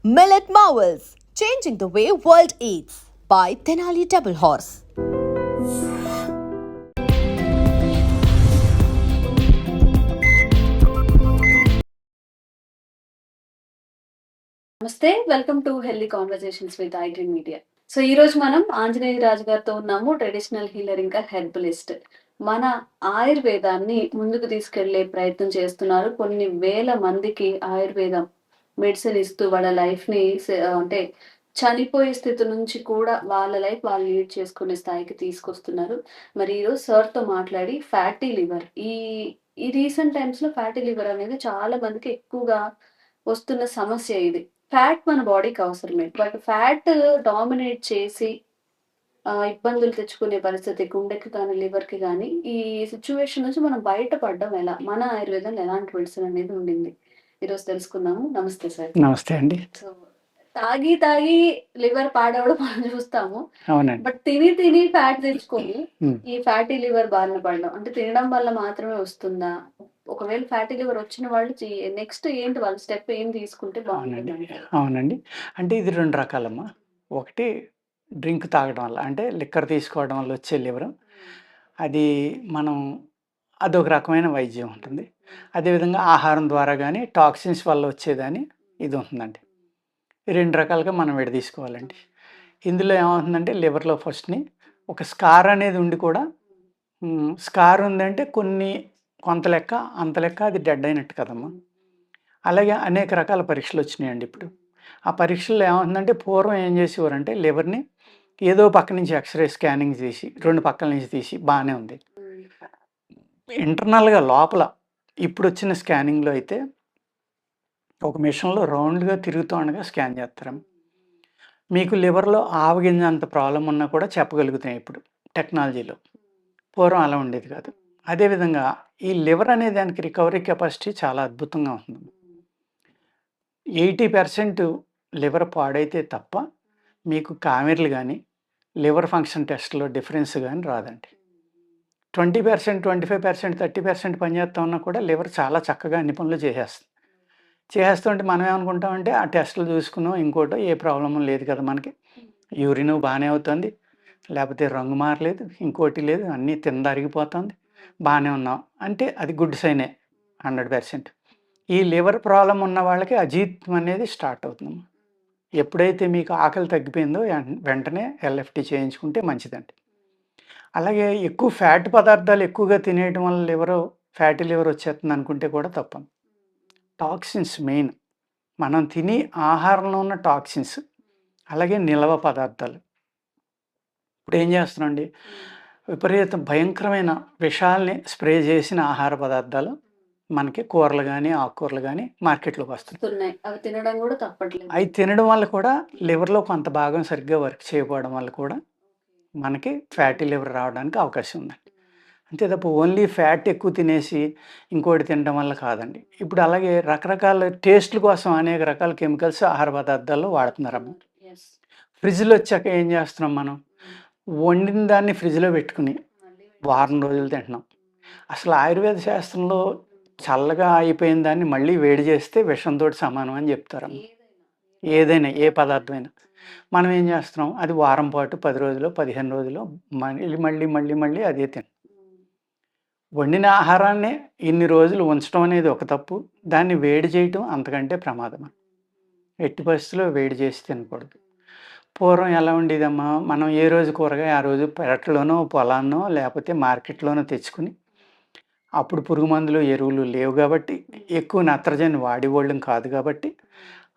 Millet Marvels, changing the way world eats by Tenali Double Horse. నమస్తే, welcome to healthy conversations with iDream media. So ఈ రోజు మనం ఆంజనేయ రాజు గారితో ఉన్నాము, ట్రెడిషనల్ హీలర్ ఇంకా హెర్బలిస్ట్. మన ఆయుర్వేదాన్ని ముందుకు తీసుకెళ్లే ప్రయత్నం చేస్తున్నారు. కొన్ని వేల మందికి ఆయుర్వేదం మెడిసిన్ ఇస్తూ వాళ్ళ లైఫ్ ని అంటే చనిపోయే స్థితి నుంచి కూడా వాళ్ళ లైఫ్ వాళ్ళు లీడ్ చేసుకునే స్థాయికి తీసుకొస్తున్నారు. మరి ఈరోజు సార్ తో మాట్లాడి ఫ్యాటీ లివర్ ఈ రీసెంట్ టైమ్స్ లో ఫ్యాటీ లివర్ అనేది చాలా మందికి ఎక్కువగా వస్తున్న సమస్య ఇది. ఫ్యాట్ మన బాడీకి అవసరమే. బట్ ఫ్యాట్ డామినేట్ చేసి ఇబ్బందులు తెచ్చుకునే పరిస్థితి గుండెకి కానీ, లివర్‌కి గానీ, ఈ సిట్యుయేషన్ నుంచి మనం బయటపడడం ఎలా? మన ఆయుర్వేదంలో ఎలాంటి మెడిసిన్ అనేది ఉండింది? ఈరోజు తెలుసుకుందాము. నమస్తే సార్. నమస్తే అండి. సో, తాగి తాగి లివర్ పాడవడం మనం చూస్తాము. అవునండి. బట్ తిని ఫ్యాట్ తెచ్చుకొని హ్మ్. ఈ ఫ్యాటీ లివర్ బారిన పడడం. అంటే తినడం వల్ల మాత్రమే వస్తుందా? ఒకవేళ ఫ్యాటీ లివర్ వచ్చిన వాళ్ళు నెక్స్ట్ ఏంటి వాళ్ళ స్టెప్ ఏం తీసుకుంటే అవునండి. బాగుంటుందంటారు? అవునండి. అంటే ఇది 2 రకాలమ్మా. ఒకటి డ్రింక్ తాగడం వల్ల అంటే లిక్కర్ తీసుకోవడం వల్ల వచ్చే లివరు. అది మనం అదొక రకమైన వైద్యం ఉంటుంది. అదేవిధంగా ఆహారం ద్వారా గానీ, టాక్సిన్స్ వల్ల వచ్చేదని ఇది ఉంటుందండి. ఈ 2 రకాలుగా మనం విడదీసుకోవాలండి. ఇందులో ఏమవుతుందంటే లివర్‌లో ఫస్ట్‌ని ఒక స్కార్ అనేది ఉండి కూడా స్కార్ ఉందంటే కొంత లెక్క, అంత లెక్క అది డెడ్ అయినట్టు కదమ్మా! అలాగే అనేక రకాల పరీక్షలొచ్చినాయండి ఇప్పుడు. ఆ పరీక్షల్లో ఏమవుతుందంటే పూర్వం ఏం చేసేవారంటే లివర్‌ని ఏదో పక్క నుంచి ఎక్స్‌రే స్కానింగ్ తీసి 2 పక్కల నుంచి తీసి బానే ఉంది. ఇంటర్నల్‌గా లోపల ఇప్పుడొచ్చిన స్కానింగ్‌లో అయితే ఒక మిషన్‌లో రౌండ్‌గా తిరుగుతూ ఉండగా స్కాన్ చేస్తారమ్మ. మీకు లివర్‌లో ఆవగింజ అంత ప్రాబ్లమ్ ఉన్నా కూడా చెప్పగలుగుతున్నాయి ఇప్పుడు టెక్నాలజీలో. పూర్వం అలా ఉండేది కాదు. అదేవిధంగా ఈ లివర్ అనే దానికి రికవరీ కెపాసిటీ చాలా అద్భుతంగా ఉంటుంది. 80% లివర్ పాడైతే తప్ప మీకు కామెర్లు గానీ, లివర్ ఫంక్షన్ టెస్ట్‌లో డిఫరెన్స్ గానీ రాదండి. 20%, 25%, 30% పనిచేస్తా ఉన్నా కూడా లివర్ చాలా చక్కగా అన్ని పనులు చేసేస్తుంది. చేసేస్తుంటే మనం ఏమనుకుంటామంటే ఆ టెస్ట్‌లు చూసుకునో, ఇంకోటో ఏ ప్రాబ్లమ్ లేదు కదా మనకి. యూరిను బానే అవుతుంది. లేపోతే రంగు మారలేదు, ఇంకోటి లేదు, అన్నీ తిందరిగిపోతుంది. బానే ఉన్నాం. అంటే అది గుడ్ సైనే 100%. ఈ లివర్ ప్రాబ్లమ్ ఉన్న వాళ్ళకి అజీర్తం అనేది స్టార్ట్ అవుతుందమ్మా. ఎప్పుడైతే మీకు ఆకలి తగ్గిపోయిందో వెంటనే ఎల్ఎఫ్‌టి చేయించుకుంటే మంచిదండి. అలాగే ఎక్కువ ఫ్యాట్ పదార్థాలు ఎక్కువగా తినేయడం వల్ల ఫ్యాటీ లివర్ వచ్చేస్తుందనుకుంటే కూడా తప్పు. Toxins main. మనం తినే ఆహారంలో ఉన్న టాక్సిన్స్, అలాగే నిలవ పదార్థాలు. ఇప్పుడేం చేస్తున్నామండి, భయంకరమైన విషాల్ని స్ప్రే చేసిన ఆహార పదార్థాలు మనకి కూరలు గానీ, ఆకుకూరలు గానీ మార్కెట్‌లోకి వస్తున్నాయి. అవి తినడం కూడా తప్పట్లేదు. అయి తినడం వల్ల కూడా లివర్‌లో కొంత భాగం సరిగ్గా వర్క్ చేయకపోవడం వల్ల కూడా మనకి ఫ్యాటీ లివర్ రావడానికి అవకాశం ఉందండి. అంతే తప్ప ఓన్లీ ఫ్యాట్ ఎక్కువ తినేసి ఇంకోటి తినడం వల్ల కాదండి. ఇప్పుడు అలాగే రకరకాల టేస్ట్‌ల కోసం అనేక రకాల కెమికల్స్ ఆహార పదార్థాల్లో వాడుతున్నారమ్మ. ఫ్రిడ్జ్‌లో వచ్చాక ఏం చేస్తున్నాం మనం? వండిన దాన్ని ఫ్రిడ్జ్‌లో పెట్టుకుని వారం రోజులు తింటున్నాం. అసలు ఆయుర్వేద శాస్త్రంలో చల్లగా అయిపోయిన దాన్ని మళ్ళీ వేడి చేస్తే విషంతోటి సమానం అని చెప్తారమ్మ. ఏదైనా ఏ పదార్థమైనా. మనం ఏం చేస్తున్నాం? అది వారం పాటు 10 రోజులో, 15 రోజులో మళ్ళీ అదే వండిన ఆహారాన్నే ఇన్ని రోజులు ఉంచడం అనేది ఒక తప్పు. దాన్ని వేడి చేయటం అంతకంటే ప్రమాదం. ఎట్టి పరిస్థితిలో వేడి చేసి తినకూడదు. పూర్వం ఎలా ఉండేదమ్మా, మనం ఏ రోజు కూరగాయ ఆ రోజు పెరట్లోనో, పొలాన్నో లేకపోతే మార్కెట్‌లోనో తెచ్చుకుని, అప్పుడు పురుగు మందులు, ఎరువులు లేవు కాబట్టి, ఎక్కువ నత్రజని వాడేవాళ్ళం కాదు కాబట్టి,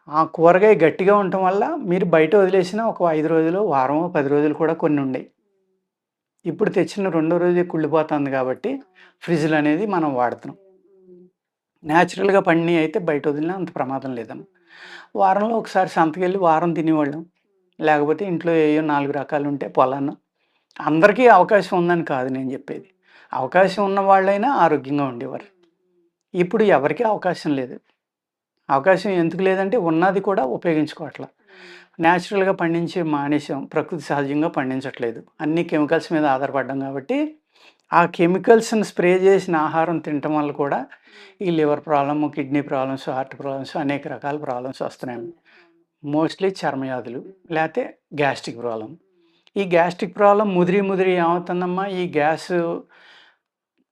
ఆ కూరగాయ గట్టిగా ఉండటం వల్ల మీరు బయట వదిలేసిన ఒక 5 రోజులు, వారమో, 10 రోజులు కూడా కొన్ని ఉండేయి. ఇప్పుడు తెచ్చిన రెండో రోజే కుళ్ళిపోతుంది కాబట్టి ఫ్రిడ్జ్‌లు అనేది మనం వాడుతున్నాం. నేచురల్‌గా పండినయి అయితే బయట వదిలినా అంత ప్రమాదం లేదమ్మ. వారంలో ఒకసారి సంతకెళ్ళి వారం తినేవాళ్ళం. లేకపోతే ఇంట్లో ఏయో 4 రకాలుంటే పొలాన్న. అందరికీ అవకాశం ఉందని కాదు నేను చెప్పేది. అవకాశం ఉన్న వాళ్ళైనా ఆరోగ్యంగా ఉండేవారు. ఇప్పుడు ఎవరికీ అవకాశం లేదు. అవకాశం ఎందుకు లేదంటే ఉన్నది కూడా ఉపయోగించుకోవట్ల. నేచురల్‌గా పండించి మానేసాం. ప్రకృతి సహజంగా పండించట్లేదు. అన్నీ కెమికల్స్ మీద ఆధారపడ్డాం కాబట్టి, ఆ కెమికల్స్‌ని స్ప్రే చేసిన ఆహారం తినటం వల్ల కూడా ఈ liver problem, kidney problems, heart problems అనేక రకాల ప్రాబ్లమ్స్ వస్తున్నాయి. మోస్ట్లీ చర్మవ్యాధులు, లేతే గ్యాస్ట్రిక్ ప్రాబ్లమ్. ఈ గ్యాస్ట్రిక్ ప్రాబ్లమ్ ముదిరి ఏమవుతుందమ్మా, ఈ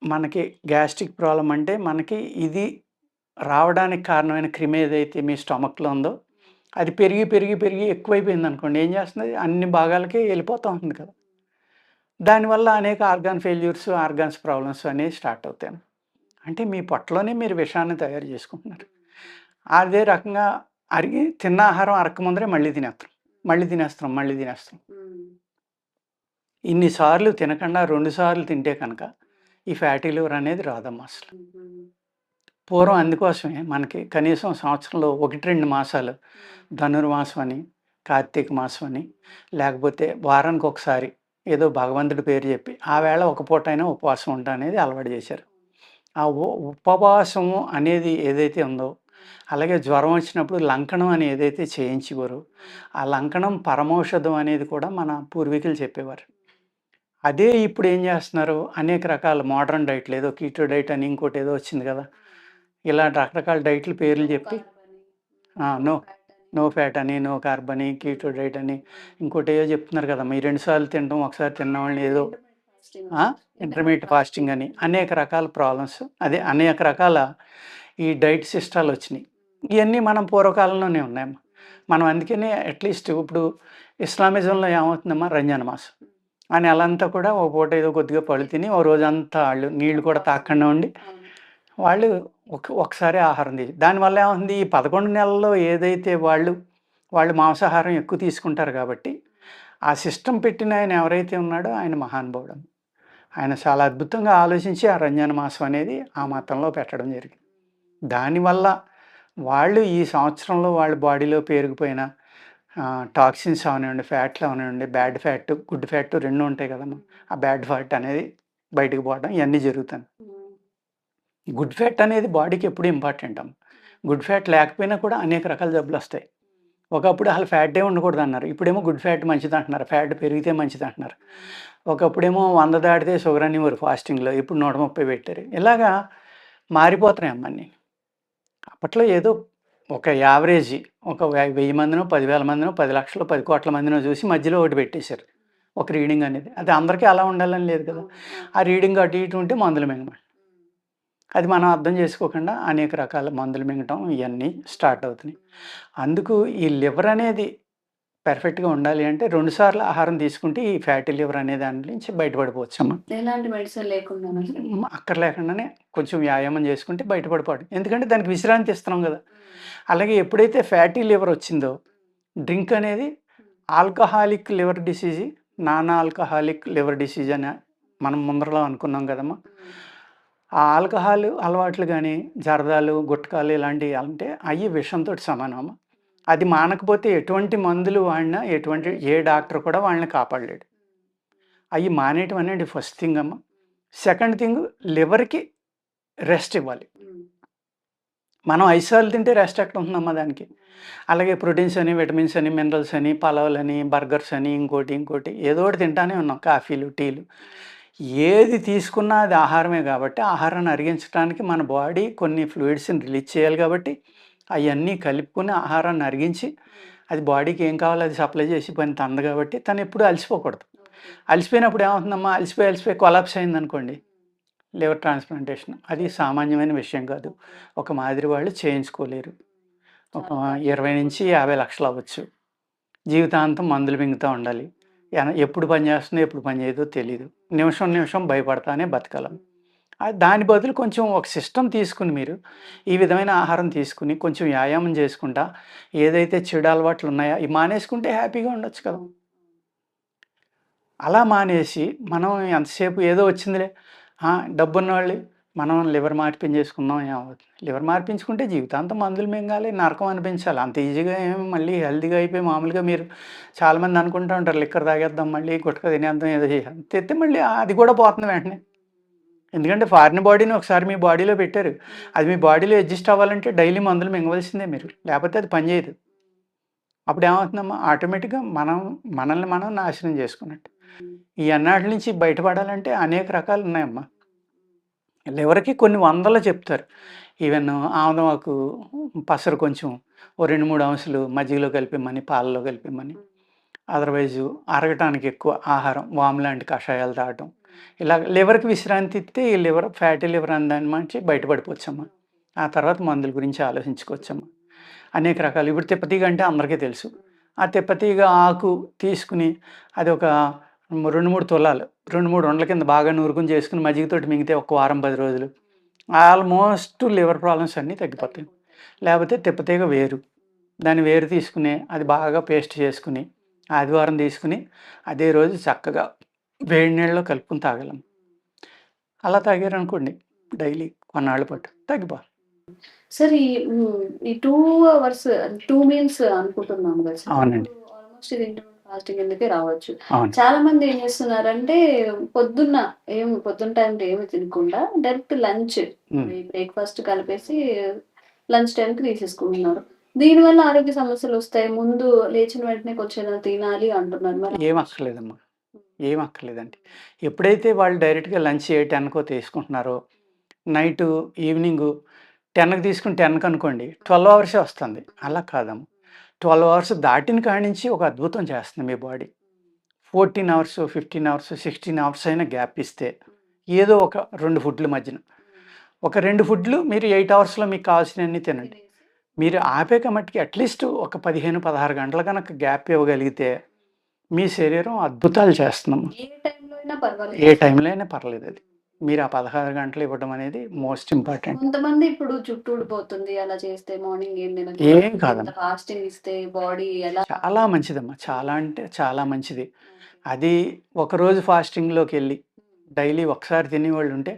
మనకి గ్యాస్ట్రిక్ ప్రాబ్లమ్ అంటే మనకి ఇది రావడానికి కారణమైన క్రిమి ఏదైతే మీ స్టమక్‌లో ఉందో, అది పెరిగి ఎక్కువైపోయిందనుకోండి, ఏం చేస్తుంది, అన్ని భాగాలకి వెళ్ళిపోతా ఉంటుంది కదా! దానివల్ల అనేక ఆర్గాన్ ఫెయిల్యూర్స్, ఆర్గాన్స్ ప్రాబ్లమ్స్ అనేవి స్టార్ట్ అవుతాయి. అంటే మీ పొట్టలోనే మీరు విషాన్ని తయారు చేసుకుంటున్నారు. అదే రకంగా తిన్న ఆహారం అరక్కముందరే మళ్ళీ తినేస్తాం. ఇన్ని సార్లు తినకుండా 2 సార్లు తింటే కనుక ఈ ఫ్యాటీ లివర్ అనేది రాదమ్మా అసలు. పూర్వం అందుకోసమే మనకి కనీసం సంవత్సరంలో 1, 2 మాసాలు ధనుర్మాసం అని, కార్తీక మాసం అని, లేకపోతే వారానికి ఒకసారి ఏదో భగవంతుడి పేరు చెప్పి ఆ వేళ ఒక పూటైనా ఉపవాసం ఉంటా అనేది అలవాటు చేశారు. ఆ ఉపవాసము అనేది ఏదైతే ఉందో, అలాగే జ్వరం వచ్చినప్పుడు లంకణం అని ఏదైతే చేయించేవారో, ఆ లంకణం పరమౌషధం అనేది కూడా మన పూర్వీకులు చెప్పేవారు. అదే ఇప్పుడు ఏం చేస్తున్నారు, అనేక రకాల మోడర్న్ డైట్లు, ఏదో కీటో డైట్ అని ఇంకోటి ఏదో వచ్చింది కదా, ఇలా రకరకాల డైట్ల పేర్లు చెప్పి నో నో ఫ్యాట్ అని, నో కార్బ్ అని, కీటో డైట్ అని, ఇంకోటి ఏదో చెప్తున్నారు కదమ్మా. ఈ 2 సార్లు తినడం, ఒకసారి తిన్న వాళ్ళని ఏదో ఇంటర్మీడియట్ ఫాస్టింగ్ అని, అనేక రకాల ప్రాబ్లమ్స్, అనేక రకాల ఈ డైట్ సిస్టాలు వచ్చినాయి. ఇవన్నీ మనం పూర్వకాలంలోనే ఉన్నాయమ్మా. మనం అందుకనే అట్లీస్ట్ ఇప్పుడు ఇస్లామిజంలో ఏమవుతుందమ్మా, రంజాన్ మాసం ఆ నెలంతా కూడా ఒక పూట ఏదో కొద్దిగా పళ్ళు తిని, ఓ రోజంతా వాళ్ళు నీళ్ళు కూడా తాగకుండా ఉండి వాళ్ళు ఒకసారి ఆహారం దానివల్ల ఏమవుతుంది, ఈ 11 నెలల్లో ఏదైతే వాళ్ళు మాంసాహారం ఎక్కువ తీసుకుంటారు కాబట్టి, ఆ సిస్టమ్ పెట్టిన ఆయన ఎవరైతే ఉన్నాడో ఆయన మహానుభావుడు. ఆయన చాలా అద్భుతంగా ఆలోచించి ఆ రంజాన్ మాసం అనేది ఆ మతంలో పెట్టడం జరిగింది. దానివల్ల వాళ్ళు ఈ సంవత్సరంలో వాళ్ళ బాడీలో పేరుకుపోయిన టాక్సిన్స్ అవనివ్వండి, ఫ్యాట్లు అవనివ్వండి, బ్యాడ్ ఫ్యాట్, గుడ్ ఫ్యాట్ 2 ఉంటాయి కదమ్మా. ఆ బ్యాడ్ ఫ్యాట్ అనేది బయటకు పోవడం ఇవన్నీ జరుగుతాయి. గుడ్ ఫ్యాట్ అనేది బాడీకి ఎప్పుడు ఇంపార్టెంట్ అమ్మ. గుడ్ ఫ్యాట్ లేకపోయినా కూడా అనేక రకాల జబ్బులు వస్తాయి. ఒకప్పుడు అసలు ఫ్యాటే ఉండకూడదు అన్నారు, ఇప్పుడేమో గుడ్ ఫ్యాట్ మంచిది అంటున్నారు, ఫ్యాట్ పెరిగితే మంచిది అంటున్నారు. ఒకప్పుడేమో 100 దాటితే షుగర్ అనేవారు ఫాస్టింగ్లో, ఇప్పుడు 130 పెట్టారు. ఇలాగా మారిపోతున్నాయి అమ్మన్నీ. అప్పట్లో ఏదో ఒక యావరేజీ ఒక 1000 మందినో, 10,000 మందినో, 10 లక్షలు, 10 కోట్ల మందినో చూసి మధ్యలో ఒకటి పెట్టేశారు, ఒక రీడింగ్ అనేది. అది అందరికీ అలా ఉండాలని లేదు కదా. ఆ రీడింగ్ అటు ఇటు ఉంటే మందులు మింగమండి. అది మనం అర్థం చేసుకోకుండా అనేక రకాల మందులు మింగటం ఇవన్నీ స్టార్ట్ అవుతున్నాయి. అందుకు ఈ లివర్ అనేది పర్ఫెక్ట్గా ఉండాలి అంటే 2 సార్లు ఆహారం తీసుకుంటే ఈ ఫ్యాటీ లివర్ అనే దాని నుంచి బయటపడిపోవచ్చమ్మా. ఎలాంటి మెడిసిన్ లేకుండా అక్కర్లేకుండానే కొంచెం వ్యాయామం చేసుకుంటే బయటపడిపోవడం. ఎందుకంటే దానికి విశ్రాంతి ఇస్తున్నాం కదా. అలాగే ఎప్పుడైతే ఫ్యాటీ లివర్ వచ్చిందో, డ్రింక్ అనేది alcoholic liver disease, non alcoholic liver disease అని మనం ముందరలో అనుకున్నాం కదమ్మా. ఆ ఆల్కహాల్ అలవాట్లు కానీ, జర్దాలు, గుట్కాలు ఇలాంటివి అంటే అవి విషంతో సమానమ్మా. అది మానకపోతే ఎటువంటి మందులు వాడినా, ఏ డాక్టర్ కూడా వాళ్ళని కాపాడలేడు. అవి మానేయటం అనేది ఫస్ట్ థింగ్ అమ్మ. సెకండ్ థింగ్, లివర్కి రెస్ట్ ఇవ్వాలి. మనం 5 సార్లు తింటే రెస్ట్ ఎక్కడ ఉంటుందమ్మా దానికి. అలాగే ప్రోటీన్స్ అని, విటమిన్స్ అని, మినరల్స్ అని, పలావులని, బర్గర్స్ అని, ఇంకోటి ఏదో ఒకటి తింటానే ఉన్నాం, కాఫీలు, టీలు. ఏది తీసుకున్నా అది ఆహారమే కాబట్టి, ఆహారాన్ని అరిగించడానికి మన బాడీ కొన్ని ఫ్లూయిడ్స్ని రిలీజ్ చేయాలి కాబట్టి, అవన్నీ కలుపుకుని ఆహారాన్ని అరిగించి అది బాడీకి ఏం కావాలో అది సప్లై చేసి పని తంది కాబట్టి తను ఎప్పుడు అలసిపోకూడదు. అలసిపోయినప్పుడు ఏమవుతుందమ్మా, అలసిపోయి కొలాప్స్ అయిందనుకోండి, లివర్ ట్రాన్స్ప్లాంటేషన్ అది సామాన్యమైన విషయం కాదు. ఒక మాదిరి వాళ్ళు చేయించుకోలేరు. ఒక 20-50 లక్షలు అవ్వచ్చు. జీవితాంతం మందులు మింగుతూ ఉండాలి. ఎప్పుడు పని చేస్తుందో ఎప్పుడు పని చేయదో తెలీదు. నిమిషం భయపడతానే బతకాలం. దాని బదులు కొంచెం ఒక సిస్టమ్ తీసుకుని మీరు ఈ విధమైన ఆహారం తీసుకుని కొంచెం వ్యాయామం చేసుకుంటా ఏదైతే చెడు అలవాట్లు ఉన్నాయో ఇవి మానేసుకుంటే హ్యాపీగా ఉండొచ్చు కదా. అలా మానేసి మనం ఎంతసేపు ఏదో వచ్చిందిలే, డబ్బున్న వాళ్ళు మనం లివర్ మార్పించేసుకుందాం, ఏమవుతుంది, లివర్ మార్పించుకుంటే జీవితాంతం మందులు మింగాలి, నరకం అనిపించాలి. అంత ఈజీగా ఏమి మళ్ళీ హెల్తీగా అయిపోయి మామూలుగా మీరు చాలామంది అనుకుంటూ ఉంటారు, లిక్కర్ తాగేద్దాం, మళ్ళీ గుట్కా తినేద్దాం, ఏదో చేయాలి, తెస్తే మళ్ళీ అది కూడా పోతుంది వెంటనే. ఎందుకంటే ఫారిన్ బాడీని ఒకసారి మీ బాడీలో పెట్టారు, అది మీ బాడీలో అడ్జస్ట్ అవ్వాలంటే డైలీ మందులు మింగవలసిందే మీరు, లేకపోతే అది పనిచేయదు. అప్పుడు ఏమవుతుందమ్మా, ఆటోమేటిక్గా మనల్ని మనం నాశనం చేసుకున్నట్టు. ఈ అన్నాటి నుంచి బయటపడాలంటే అనేక రకాలు ఉన్నాయమ్మా. లివర్కి కొన్ని వందలు చెప్తారు, ఈవెన్ ఆముదమాకు పసరు కొంచెం ఓ 2-3 అంశులు మజ్జిగలో కలిపిమ్మని, పాలలో కలిపిమ్మని. అదర్వైజు అరగటానికి ఎక్కువ ఆహారం, వాము లాంటి కషాయాలు తాగటం. ఇలా లివర్‌కి విశ్రాంతి ఇస్తే ఈ లివర్ ఫ్యాటీ లివర్ అనే దాని నుంచి బయటపడిపోవచ్చమ్మా. ఆ తర్వాత మందుల గురించి ఆలోచించుకోవచ్చమ్మా. అనేక రకాలు ఇప్పుడు తిప్పతీగ అంటే అందరికీ తెలుసు. ఆ తిప్పతీగ ఆకు తీసుకుని అది ఒక 2-3 తులాలు 2-3 ఉండల కింద బాగా నూరుకుని చేసుకుని మజ్జిగతోటి మింగితే ఒక వారం 10 రోజులు ఆల్మోస్ట్ లివర్ ప్రాబ్లమ్స్ అన్నీ తగ్గిపోతాయి. లేకపోతే తిప్పతీగ వేరు, దాని వేరు తీసుకుని అది బాగా పేస్ట్ చేసుకుని ఆదివారం తీసుకుని అదే రోజు చక్కగా వేడి నీళ్ళలో కలుపుకొని తాగలం. అలా తాగారనుకోండి డైలీ కొన్నాళ్ళ పాటు తగ్గిపోవాలి. సార్ ఈ 2 అవర్స్ 2 మీల్స్ అనుకుంటున్నాం కదా సార్. అవునండి. ఆల్మోస్ట్ ఇది ఇంటర్మీడియట్ ఫాస్టింగ్ కిందకే రావచ్చు. అవును. చాలా మంది ఏం చేస్తున్నారంటే పొద్దున్న పొద్దున్న టైంలో ఏమి తినకుండా డైరెక్ట్ లంచ్ బ్రేక్ఫాస్ట్ కలిపేసి లంచ్ టైంకి తీసేసుకుంటున్నారు. దీనివల్ల ఆరోగ్య సమస్యలు వస్తాయి. ముందు లేచిన వెంటనే కొంచెం ఏదైనా తినాలి అంటున్నారు. మరి ఏం అక్కర్లేదమ్మా, ఏం అక్కర్లేదండి. ఎప్పుడైతే వాళ్ళు డైరెక్ట్‌గా లంచ్ 10కో తీసుకుంటున్నారో నైటు ఈవినింగు 10కి తీసుకుని 10కి అనుకోండి 12 అవర్సే వస్తుంది. అలా కాదమ్మా. 12 అవర్స్ దాటిన కాడి నుంచి ఒక అద్భుతం చేస్తుంది మీ బాడీ. 14 అవర్స్, 15 అవర్స్, 16 అవర్స్ అయినా గ్యాప్ ఇస్తే ఏదో ఒక 2 ఫుడ్ల మధ్యన ఒక 2 ఫుడ్లు మీరు 8 అవర్స్‌లో మీకు కావాల్సినవన్నీ తినండి. మీరు ఆపేక మట్టుకి అట్లీస్ట్ ఒక 15-16 గంటలు కనుక గ్యాప్ ఇవ్వగలిగితే మీ శరీరం అద్భుతాలు చేస్తుందమ్మా. ఏ టైంలో అయినా పర్వాలేదు. ఏ టైంలో అయినా పర్లేదు అది. మీరు ఆ 16 గంటలు ఇవ్వడం అనేది మోస్ట్ ఇంపార్టెంట్. కొంతమంది ఇప్పుడు జుట్టు ఊడిపోతుంది అలా చేస్తే మార్నింగ్ ఏం ఏం కాదమ్మా. ఫాస్టింగ్ ఇస్తే బాడీ ఎలా చాలా మంచిదమ్మా. చాలా అంటే చాలా మంచిది. అది ఒకరోజు ఫాస్టింగ్‌లోకి వెళ్ళి డైలీ ఒకసారి తినేవాళ్ళు ఉంటే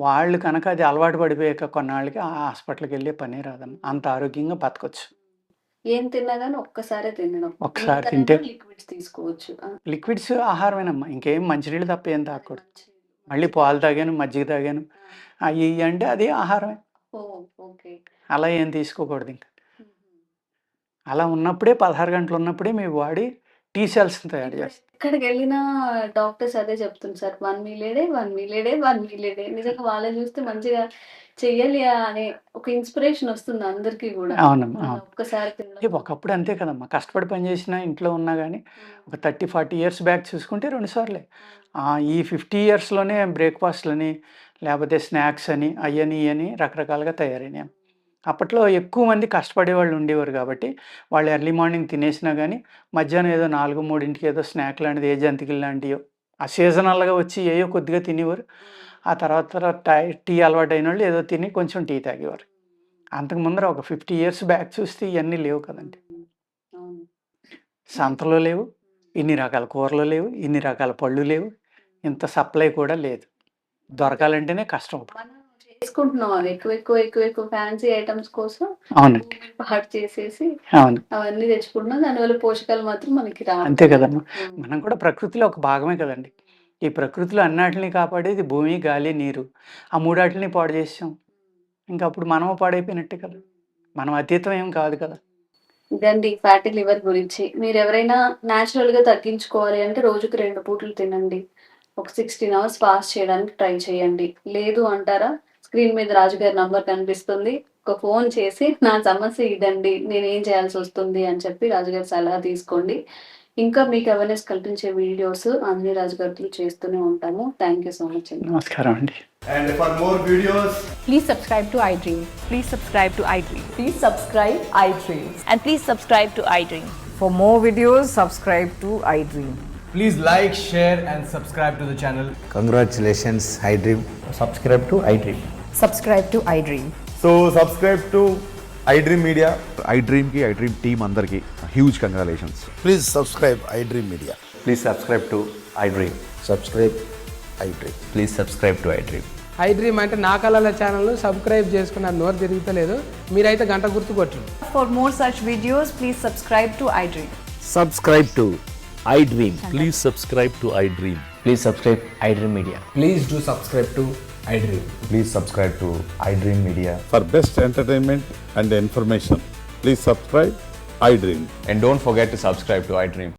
వాళ్ళు కనుక అది అలవాటు పడిపోయాక కొన్నాళ్ళకి ఆ హాస్పిటల్‌కి వెళ్ళే పనే రాదమ్మా. అంత ఆరోగ్యంగా బతకొచ్చు. ఏం తిన్నా గానీ ఒక్కసారే తినడం. ఒక్కసారి తింటే లిక్విడ్స్ తీసుకోవచ్చు. లిక్విడ్స్ ఆహారమేనమ్మా. ఇంకేం మంచినీళ్ళు తప్ప ఏం తాగకూడదు. మళ్ళీ పాలు తాగాను, మజ్జిగ తాగాను అయి ఇయి అంటే అది ఆహారమే. ఓకే. అలా ఏం తీసుకోకూడదు ఇంక. అలా ఉన్నప్పుడే 16 గంటలు ఉన్నప్పుడే మీ బాడీ టీ సెల్స్‌ని తయారు చేస్తుంది. ఎక్కడికెళ్ళినా డాక్టర్స్ అదే చెప్తుంది సార్. 1 మీల్ ఏ డే, 1 మీల్ ఏ డే, 1 మీల్ ఏ డే. నిజంగా వాళ్ళని చూస్తే మంచిగా చెయ్యాలి అనే ఒక ఇన్స్పిరేషన్ వస్తుంది అందరికీ గూడా. అవునమ్మా. అవును. ఒక్కసారి తినడం. ఒకప్పుడు అంతే కదమ్మా. కష్టపడి పని చేసినా ఇంట్లో ఉన్నా గానీ ఒక 30-40 ఇయర్స్ బ్యాక్ చూసుకుంటే 2 సార్లే. ఈ 50 ఇయర్స్‌లోనే బ్రేక్‌ఫాస్ట్‌లని లేకపోతే స్నాక్స్ అని అయ్యని ఇయ్యని రకరకాలుగా తయారైనాయి. అప్పట్లో ఎక్కువ మంది కష్టపడేవాళ్ళు ఉండేవారు కాబట్టి వాళ్ళు ఎర్లీ మార్నింగ్ తినేసినా గానీ మధ్యాహ్నం ఏదో 4-3కి ఏదో స్నాక్ లాంటిది ఏ జంతికలు లాంటియో ఆ సీజనల్‌గా వచ్చి ఏయో కొద్దిగా తినేవారు. ఆ తర్వాత టీ అలవాటైనోళ్ళు ఏదో తిని కొంచెం టీ తాగేవారు. అంతకు ముందర ఒక 50 ఇయర్స్ బ్యాక్ చూస్తే ఇయన్నీ లేవు కదండీ. అవును. సంతలో లేవు, ఇన్ని రకాల కూరలు లేవు, ఇన్ని రకాల పళ్ళు లేవు, ఇంత సప్లై కూడా లేదు. దొరకాలంటేనే కష్టం ఇప్పుడు. మనం చేసుకుంటున్నాం అవి ఎక్కువ ఫ్యాన్సీ ఐటమ్స్ కోసం అవునండి. పాడు చేసేసి అవును. అవన్నీ తెచ్చుకుంటున్నాం. దానివల్ల పోషకాలు మాత్రం మనకి రావు. అంతే కదమ్మా. మనం కూడా ప్రకృతిలో ఒక భాగమే కదండీ. ఈ ప్రకృతిలో అన్నిటిని కాపాడేది భూమి, గాలి, నీరు. ఆ మూడాటిని పాడు చేసాం. ఇంక అప్పుడు మనము పాడైపోయినట్టే కదా. మనం అతీతం ఏం కాదు కదా. ఇదండి ఫ్యాటీ లివర్ గురించి. మీరెవరైనా న్యాచురల్‌గా తగ్గించుకోవాలి అంటే రోజుకి 2 పూటలు తినండి. ఒక 16 అవర్స్ ఫాస్ట్ చేయడానికి ట్రై చేయండి. లేదు అంటారా? స్క్రీన్ మీద రాజుగారి నంబర్ కనిపిస్తుంది. ఒక ఫోన్ చేసి నా సమస్య ఇదండి. నేనేం చేయాల్సొస్తుంది అని చెప్పి రాజుగారి సలహా తీసుకోండి. ఇంకా మీకు అవేర్‌నెస్ కల్పించే వీడియోస్ ఆంజనేయ రాజు గారితో చేస్తూనే ఉంటాము. థ్యాంక్ యూ సో మచ్ అండి. నమస్కారం అండి. And for more videos, Please subscribe to iDream. Please subscribe to iDream. Please subscribe iDream. And please subscribe to iDream. For more videos, subscribe to iDream. please like, share, and subscribe to the channel. Congratulations, iDream. subscribe to iDream. Subscribe to iDream. So subscribe to iDream Media. iDream team andarki huge congratulations. Please subscribe iDream Media. Please subscribe to iDream. Subscribe iDream. Please subscribe to iDream. iDream అంటే నా కళల ఛానల్ను subscribe చేసుకున్న నోరు తిరుగుతలేదు. మీరైతే గంట గుర్తు కొట్టండి. For more such videos, please subscribe to iDream. Subscribe to iDream. Please subscribe to iDream. Please subscribe iDream Media. Please do subscribe to iDream. Please subscribe to iDream Media. For best entertainment and information, please subscribe iDream. And don't forget to subscribe to iDream.